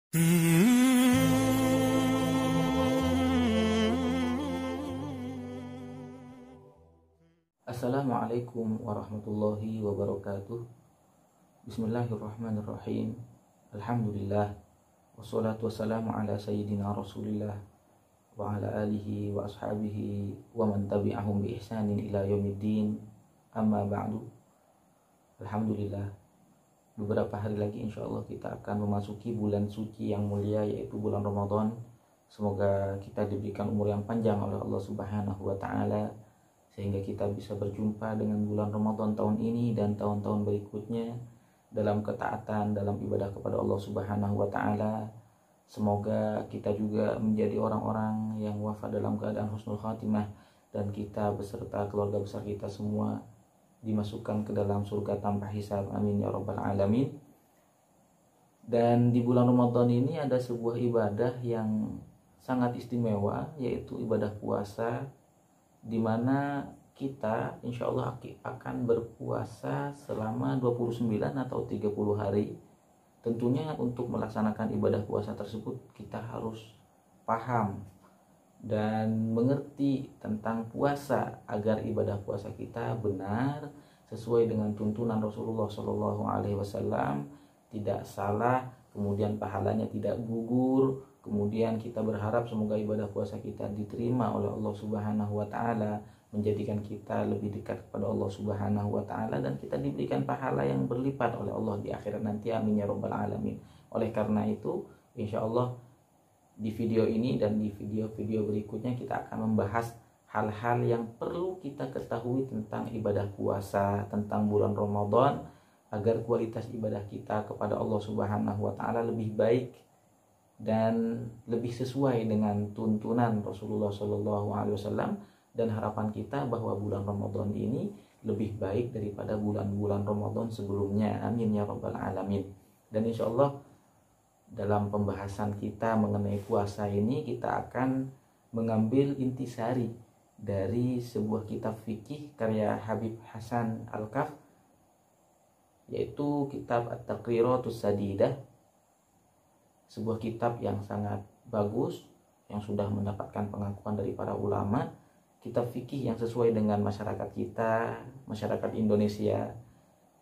Assalamualaikum warahmatullahi wabarakatuh. Bismillahirrahmanirrahim. Alhamdulillah. Wassalatu wassalamu ala sayyidina Rasulillah wa ala alihi wa ashabihi wa man tabi'ahum bi ihsanin ila yaumiddin. Amma ba'du. Alhamdulillah. Beberapa hari lagi insyaallah kita akan memasuki bulan suci yang mulia, yaitu bulan Ramadan. Semoga kita diberikan umur yang panjang oleh Allah Subhanahu wa taala sehingga kita bisa berjumpa dengan bulan Ramadan tahun ini dan tahun-tahun berikutnya dalam ketaatan, dalam ibadah kepada Allah Subhanahu wa taala. Semoga kita juga menjadi orang-orang yang wafat dalam keadaan husnul khatimah dan kita beserta keluarga besar kita semua dimasukkan ke dalam surga tanpa hisab. Amin ya rabbal alamin. Dan di bulan Ramadan ini ada sebuah ibadah yang sangat istimewa, yaitu ibadah puasa, di mana kita insya Allah akan berpuasa selama 29 atau 30 hari. Tentunya untuk melaksanakan ibadah puasa tersebut kita harus paham dan mengerti tentang puasa agar ibadah puasa kita benar sesuai dengan tuntunan Rasulullah Shallallahu Alaihi Wasallam, tidak salah, kemudian pahalanya tidak gugur. Kemudian kita berharap semoga ibadah puasa kita diterima oleh Allah Subhanahu wa taala, menjadikan kita lebih dekat kepada Allah Subhanahu wa taala dan kita diberikan pahala yang berlipat oleh Allah di akhirat nanti. Amin ya rabbal alamin. Oleh karena itu, insya Allah di video ini dan di video-video berikutnya kita akan membahas hal-hal yang perlu kita ketahui tentang ibadah puasa, tentang bulan Ramadan, agar kualitas ibadah kita kepada Allah Subhanahu wa taala lebih baik dan lebih sesuai dengan tuntunan Rasulullah Shallallahu Alaihi Wasallam, dan harapan kita bahwa bulan Ramadan ini lebih baik daripada bulan-bulan Ramadan sebelumnya. Amin ya rabbal alamin. Dan insya Allah dalam pembahasan kita mengenai puasa ini kita akan mengambil intisari dari sebuah kitab fikih karya Habib Hasan Al-Kaf, yaitu kitab At-Taqriratus Sadidah, sebuah kitab yang sangat bagus yang sudah mendapatkan pengakuan dari para ulama, kitab fikih yang sesuai dengan masyarakat kita, masyarakat Indonesia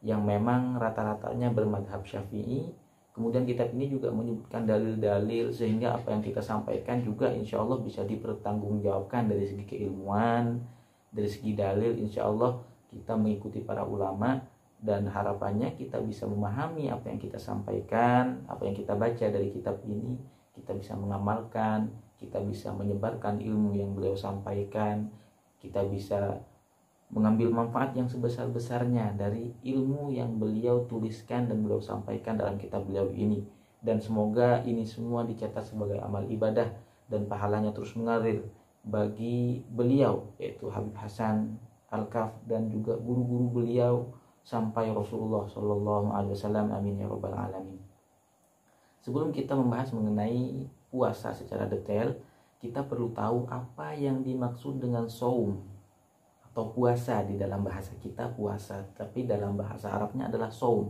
yang memang rata-ratanya bermadhab Syafi'i. Kemudian kitab ini juga menyebutkan dalil-dalil sehingga apa yang kita sampaikan juga insya Allah bisa dipertanggungjawabkan dari segi keilmuan, dari segi dalil. Insya Allah kita mengikuti para ulama dan harapannya kita bisa memahami apa yang kita sampaikan, apa yang kita baca dari kitab ini, kita bisa mengamalkan, kita bisa menyebarkan ilmu yang beliau sampaikan, kita bisa mengambil manfaat yang sebesar-besarnya dari ilmu yang beliau tuliskan dan beliau sampaikan dalam kitab beliau ini. Dan semoga ini semua dicatat sebagai amal ibadah dan pahalanya terus mengalir bagi beliau, yaitu Habib Hasan Al-Kaf dan juga guru-guru beliau sampai Rasulullah Shallallahu Alaihi Wasallam. Amin ya rabbal alamin. Sebelum kita membahas mengenai puasa secara detail, kita perlu tahu apa yang dimaksud dengan saum atau puasa. Di dalam bahasa kita puasa, tapi dalam bahasa Arabnya adalah saum.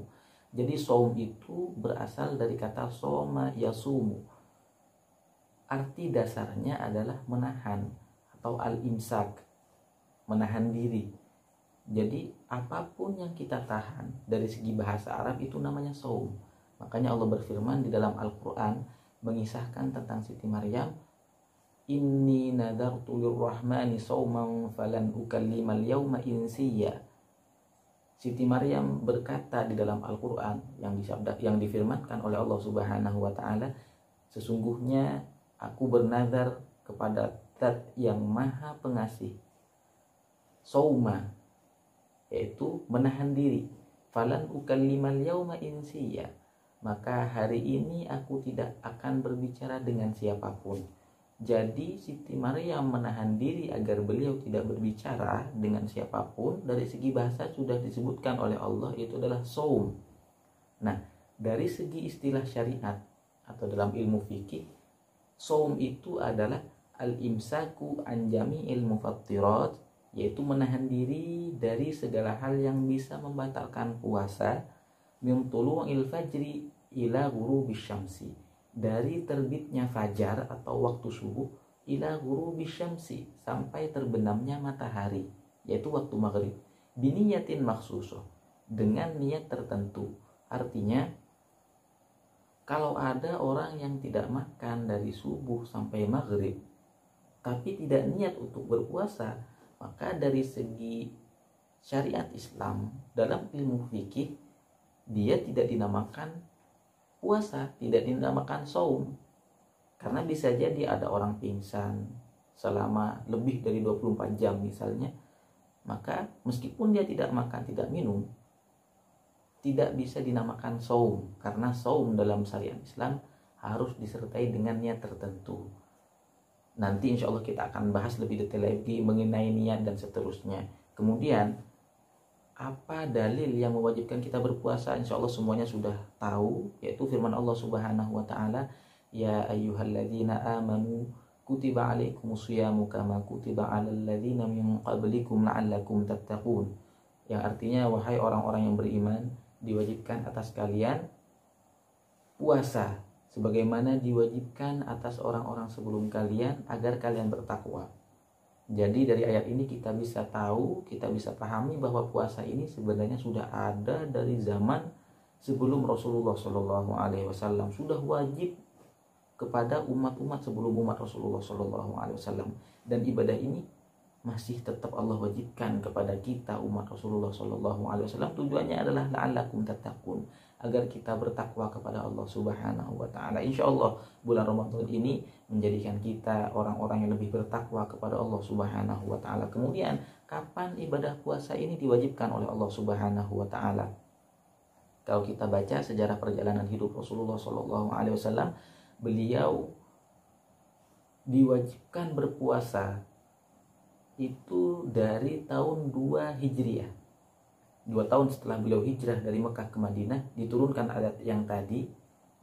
Jadi saum itu berasal dari kata soma yasumu. Arti dasarnya adalah menahan atau al-imsak, menahan diri. Jadi apapun yang kita tahan dari segi bahasa Arab itu namanya saum. Makanya Allah berfirman di dalam Al-Quran mengisahkan tentang Siti Maryam, Inni nadartu lirrahmani sawman falan ukallimal yawma insiya. Siti Maryam berkata di dalam Al-Quran yang difirmankan oleh Allah Subhanahu wa taala, sesungguhnya aku bernazar kepada Zat yang Maha Pengasih, sauma, yaitu menahan diri, falan ukallimal yawma insiya, maka hari ini aku tidak akan berbicara dengan siapapun. Jadi Siti Maryam menahan diri agar beliau tidak berbicara dengan siapapun. Dari segi bahasa sudah disebutkan oleh Allah, itu adalah saum. Nah, dari segi istilah syariat atau dalam ilmu fikih, saum itu adalah al-imsaku an jami'il mufattirat, yaitu menahan diri dari segala hal yang bisa membatalkan puasa, min tulu'il fajri ila ghurubisy syamsi, dari terbitnya fajar atau waktu subuh ila ghurubi syamsi, sampai terbenamnya matahari, yaitu waktu maghrib, biniyatin maksusoh, dengan niat tertentu. Artinya kalau ada orang yang tidak makan dari subuh sampai maghrib tapi tidak niat untuk berpuasa, maka dari segi syariat Islam dalam ilmu fikih dia tidak dinamakan puasa, tidak dinamakan saum. Karena bisa jadi ada orang pingsan selama lebih dari 24 jam misalnya, maka meskipun dia tidak makan, tidak minum, tidak bisa dinamakan saum, karena saum dalam syariat Islam harus disertai dengan niat tertentu. Nanti insya Allah kita akan bahas lebih detail lagi mengenai niat dan seterusnya. Kemudian apa dalil yang mewajibkan kita berpuasa? Insya Allah semuanya sudah tahu, yaitu firman Allah Subhanahu wa Ta'ala, ya ayyuhalladzina amanu kutiba alaikumusyamu kama kutiba alal ladzina min qablikum la'allakum tattaqun. Yang artinya, wahai orang-orang yang beriman, diwajibkan atas kalian puasa sebagaimana diwajibkan atas orang-orang sebelum kalian agar kalian bertakwa. Jadi dari ayat ini kita bisa tahu, kita bisa pahami bahwa puasa ini sebenarnya sudah ada dari zaman sebelum Rasulullah Shallallahu Alaihi Wasallam, sudah wajib kepada umat-umat sebelum umat Rasulullah Shallallahu Alaihi Wasallam, dan ibadah ini masih tetap Allah wajibkan kepada kita umat Rasulullah Shallallahu Alaihi Wasallam. Tujuannya adalah la'allakum tattaqun, agar kita bertakwa kepada Allah Subhanahu wa Ta'ala. Insya Allah bulan Ramadan ini menjadikan kita orang-orang yang lebih bertakwa kepada Allah Subhanahu wa Ta'ala. Kemudian kapan ibadah puasa ini diwajibkan oleh Allah Subhanahu wa Ta'ala? Kalau kita baca sejarah perjalanan hidup Rasulullah Shallallahu Alaihi Wasallam, beliau diwajibkan berpuasa itu dari tahun 2 Hijriah. 2 tahun setelah beliau hijrah dari Mekah ke Madinah, diturunkan ayat yang tadi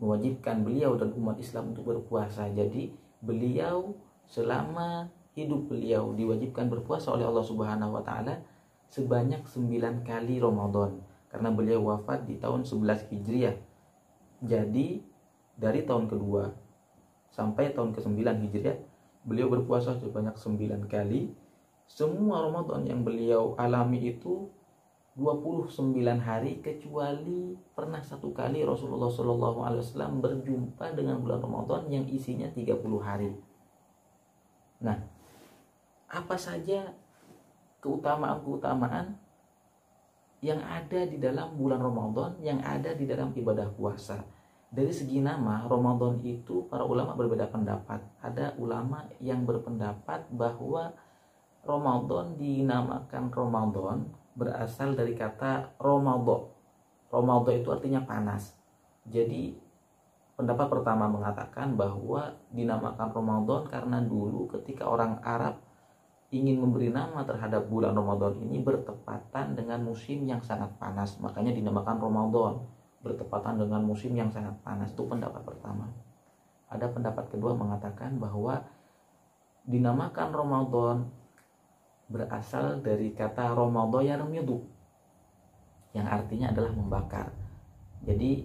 mewajibkan beliau dan umat Islam untuk berpuasa. Jadi beliau selama hidup beliau diwajibkan berpuasa oleh Allah Subhanahu wa Ta'ala sebanyak 9 kali Ramadan, karena beliau wafat di tahun 11 Hijriah. Jadi dari tahun kedua sampai tahun ke-9 Hijriah beliau berpuasa sebanyak 9 kali. Semua Ramadan yang beliau alami itu 29 hari, kecuali pernah satu kali Rasulullah Shallallahu Alaihi Wasallam berjumpa dengan bulan Ramadan yang isinya 30 hari. Nah, apa saja keutamaan-keutamaan yang ada di dalam bulan Ramadan, yang ada di dalam ibadah puasa? Dari segi nama Ramadan itu para ulama berbeda pendapat. Ada ulama yang berpendapat bahwa Ramadan dinamakan Ramadan berasal dari kata Romadho. Romadho itu artinya panas. Jadi pendapat pertama mengatakan bahwa dinamakan Ramadan karena dulu ketika orang Arab ingin memberi nama terhadap bulan Ramadan ini bertepatan dengan musim yang sangat panas, makanya dinamakan Ramadan, bertepatan dengan musim yang sangat panas. Itu pendapat pertama. Ada pendapat kedua mengatakan bahwa dinamakan Ramadan berasal dari kata Romadho yarmidu, yang artinya adalah membakar. Jadi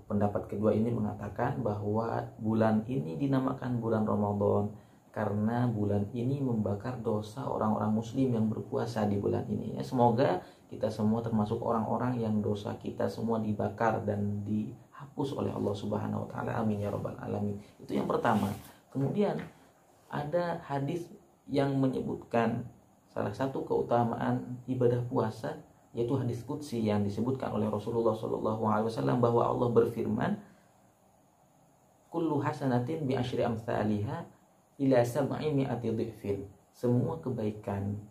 pendapat kedua ini mengatakan bahwa bulan ini dinamakan bulan Ramadan karena bulan ini membakar dosa orang-orang muslim yang berpuasa di bulan ini. Ya, semoga kita semua termasuk orang-orang yang dosa kita semua dibakar dan dihapus oleh Allah Subhanahu wa Ta'ala. Amin ya rabbal alamin. Itu yang pertama. Kemudian ada hadis yang menyebutkan salah satu keutamaan ibadah puasa, yaitu hadis qudsi yang disebutkan oleh Rasulullah SAW bahwa Allah berfirman, kullu hasanatin bi asyri amsalihha ila sab'i mi'ati dhifin. Semua kebaikan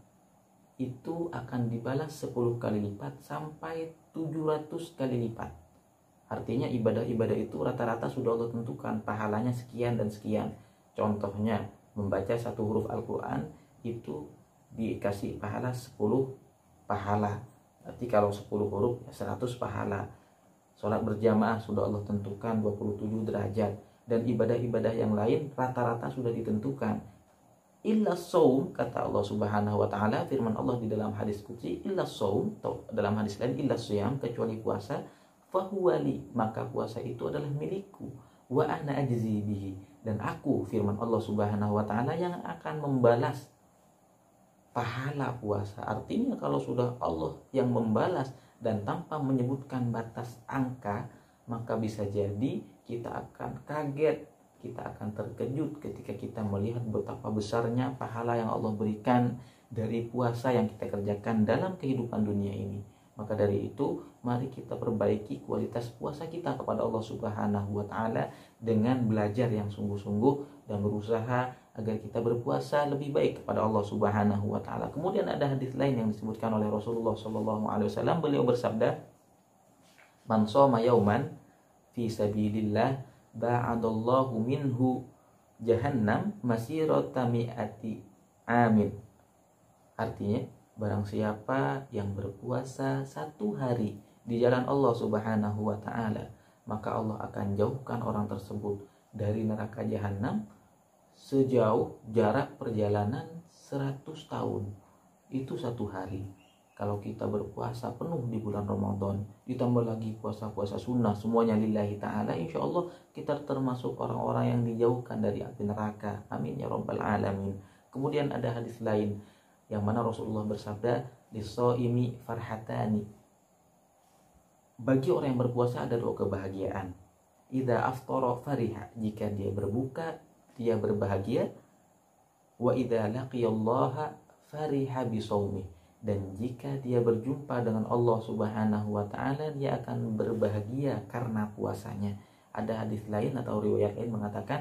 itu akan dibalas 10 kali lipat sampai 700 kali lipat. Artinya ibadah-ibadah itu rata-rata sudah Allah tentukan pahalanya sekian dan sekian. Contohnya membaca satu huruf Al-Quran itu dikasih pahala 10 pahala. Berarti kalau 10 huruf 100 pahala. Sholat berjamaah sudah Allah tentukan 27 derajat. Dan ibadah-ibadah yang lain rata-rata sudah ditentukan. Illa saum, kata Allah Subhanahu wa Ta'ala, firman Allah di dalam hadis qudsi, illa saum, atau dalam hadis lain illa siyam, kecuali puasa, fahuwali, maka puasa itu adalah milikku. wa ana ajzi bihi, dan aku, firman Allah Subhanahu wa taala, yang akan membalas pahala puasa. Artinya kalau sudah Allah yang membalas dan tanpa menyebutkan batas angka, maka bisa jadi kita akan kaget, kita akan terkejut ketika kita melihat betapa besarnya pahala yang Allah berikan dari puasa yang kita kerjakan dalam kehidupan dunia ini. Maka dari itu, mari kita perbaiki kualitas puasa kita kepada Allah Subhanahu wa taala dengan belajar yang sungguh-sungguh dan berusaha agar kita berpuasa lebih baik kepada Allah Subhanahu wa taala. Kemudian ada hadis lain yang disebutkan oleh Rasulullah sallallahu alaihi wasallam. Beliau bersabda, "Man shoma yauman fi sabilillah ba'adallahu minhu jahannam masirata mi'ati amin." Artinya, barang siapa yang berpuasa satu hari di jalan Allah Subhanahu wa taala, maka Allah akan jauhkan orang tersebut dari neraka jahanam sejauh jarak perjalanan 100 tahun. Itu satu hari. Kalau kita berpuasa penuh di bulan Ramadan, ditambah lagi puasa-puasa sunnah, semuanya lillahi ta'ala, insya Allah kita termasuk orang-orang yang dijauhkan dari api neraka. Amin ya rabbal alamin. Kemudian ada hadis lain yang mana Rasulullah bersabda, "Lis-shaimi farhatani." Bagi orang yang berpuasa ada dua kebahagiaan. Idza aftara fariha, jika dia berbuka dia berbahagia. Wa idza laqiyallaha fariha bisawmi, dan jika dia berjumpa dengan Allah Subhanahu wa taala dia akan berbahagia karena puasanya. Ada hadis lain atau riwayat lain mengatakan,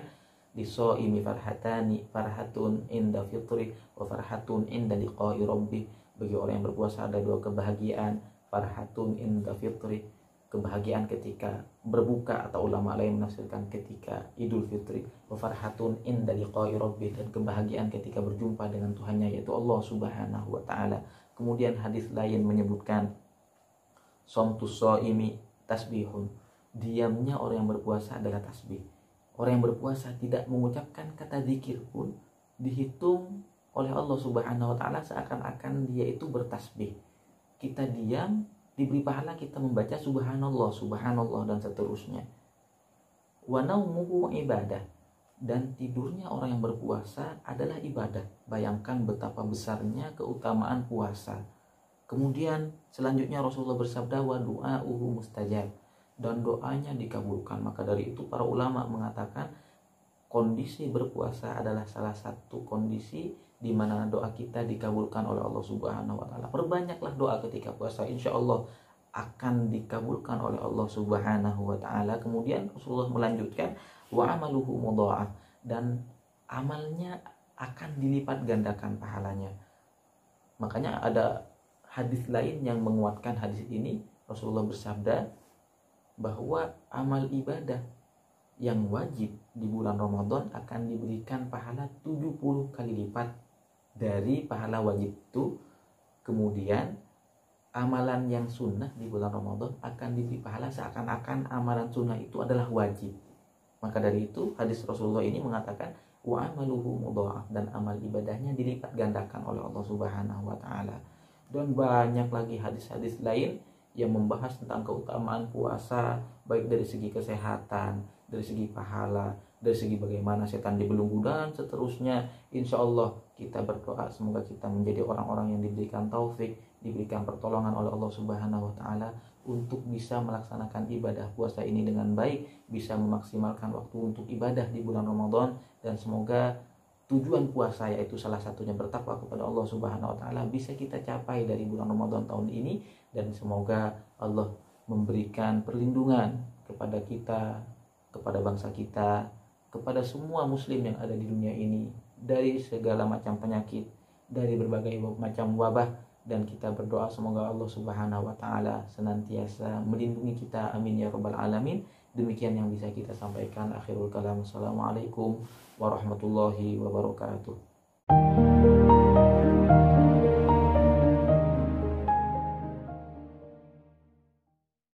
"Lis-shaimi farhatani, farhatun inda fitri wa farhatun inda liqa'i rabbi." Bagi orang yang berpuasa ada dua kebahagiaan, farhatun inda fitri, kebahagiaan ketika berbuka, atau ulama lain menafsirkan ketika Idul Fitri, wa farhatun inda liqa'i rabbi, dan kebahagiaan ketika berjumpa dengan Tuhannya yaitu Allah Subhanahu wa taala. Kemudian hadis lain menyebutkan, "Shamtus shaimi tasbihun." Diamnya orang yang berpuasa adalah tasbih. Orang yang berpuasa tidak mengucapkan kata zikir pun dihitung oleh Allah Subhanahu wa taala seakan-akan dia itu bertasbih. Kita diam, diberi pahala kita membaca subhanallah, subhanallah, dan seterusnya. Wa naumuhu ibadah, dan tidurnya orang yang berpuasa adalah ibadah. Bayangkan betapa besarnya keutamaan puasa. Kemudian selanjutnya Rasulullah bersabda, "Wa du'auhu mustajab," dan doanya dikabulkan. Maka dari itu para ulama mengatakan kondisi berpuasa adalah salah satu kondisi di mana doa kita dikabulkan oleh Allah Subhanahu wa taala. Perbanyaklah doa ketika puasa, insya Allah akan dikabulkan oleh Allah Subhanahu wa taala. Kemudian Rasulullah melanjutkan, "Wa amaluhu mudha'af," dan amalnya akan dilipat gandakan pahalanya. Makanya ada hadis lain yang menguatkan hadis ini. Rasulullah bersabda bahwa amal ibadah yang wajib di bulan Ramadan akan diberikan pahala 70 kali lipat dari pahala wajib itu. Kemudian amalan yang sunnah di bulan Ramadan akan diberi pahala seakan-akan amalan sunnah itu adalah wajib. Maka dari itu hadis Rasulullah ini mengatakan, "Wa amaluhu mudha'af," dan amal ibadahnya dilipat gandakan oleh Allah Subhanahu wa taala. Dan banyak lagi hadis-hadis lain yang membahas tentang keutamaan puasa, baik dari segi kesehatan, dari segi pahala, dari segi bagaimana setan dibelenggu, dan seterusnya. Insya Allah kita berdoa semoga kita menjadi orang-orang yang diberikan taufik, diberikan pertolongan oleh Allah Subhanahu wa taala untuk bisa melaksanakan ibadah puasa ini dengan baik, bisa memaksimalkan waktu untuk ibadah di bulan Ramadan, dan semoga tujuan puasa yaitu salah satunya bertakwa kepada Allah Subhanahu wa taala bisa kita capai dari bulan Ramadan tahun ini, dan semoga Allah memberikan perlindungan kepada kita, kepada bangsa kita, kepada semua muslim yang ada di dunia ini dari segala macam penyakit, dari berbagai macam wabah, dan kita berdoa semoga Allah Subhanahu wa taala senantiasa melindungi kita. Amin ya rabbal alamin. Demikian yang bisa kita sampaikan. Akhirul kalam. Assalamualaikum warahmatullahi wabarakatuh.